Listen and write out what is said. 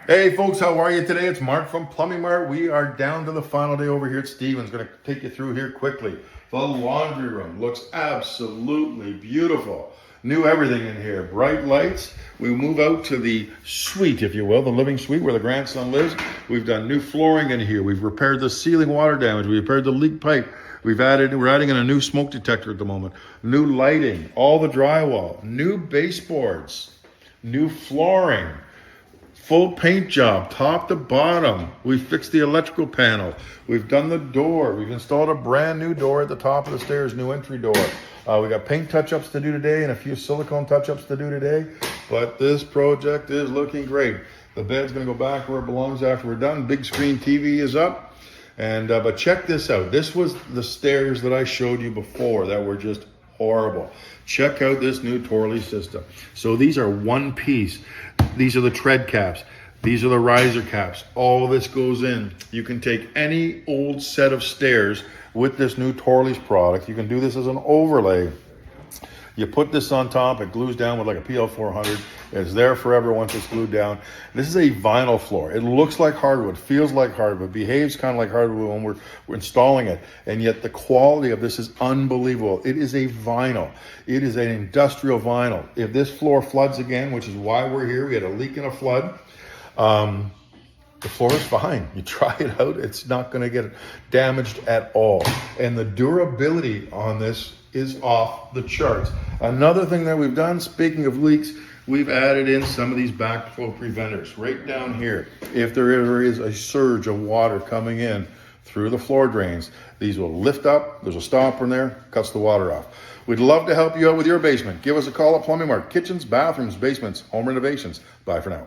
Hey folks, how are you today? It's Mark from Plumbing Mart. We are down to the final day over here at Stevens. Going to take you through here quickly. The laundry room looks absolutely beautiful. New everything in here. Bright lights. We move out to the suite, if you will, the living suite where the grandson lives. We've done new flooring in here. We've repaired the ceiling water damage. We repaired the leak pipe. We're adding in a new smoke detector at the moment. New lighting, all the drywall, new baseboards, new flooring. Full paint job, top to bottom. We fixed the electrical panel. We've done the door. We've installed a brand new door at the top of the stairs, new entry door. We got paint touch-ups to do today and a few silicone touch-ups to do today. But this project is looking great. The bed's gonna go back where it belongs after we're done. Big screen TV is up. And but check this out. This was the stairs that I showed you before that were just horrible. Check out this new Torley system. So these are one piece. These are the tread caps. These are the riser caps. All this goes in. You can take any old set of stairs with this new Torley's product. You can do this as an overlay. You put this on top, it glues down with like a PL400. It's there forever once it's glued down. This is a vinyl floor. It looks like hardwood, feels like hardwood, behaves kind of like hardwood when we're installing it. And yet the quality of this is unbelievable. It is a vinyl. It is an industrial vinyl. If this floor floods again, which is why we're here, we had a leak and a flood, the floor is fine. You try it out, it's not gonna get damaged at all. And the durability on this is off the charts. Another thing that we've done, speaking of leaks, we've added in some of these backflow preventers right down here. If there ever is a surge of water coming in through the floor drains, these will lift up. There's a stopper in there, cuts the water off. We'd love to help you out with your basement. Give us a call at Plumbing Mart. Kitchens, bathrooms, basements, home renovations. Bye for now.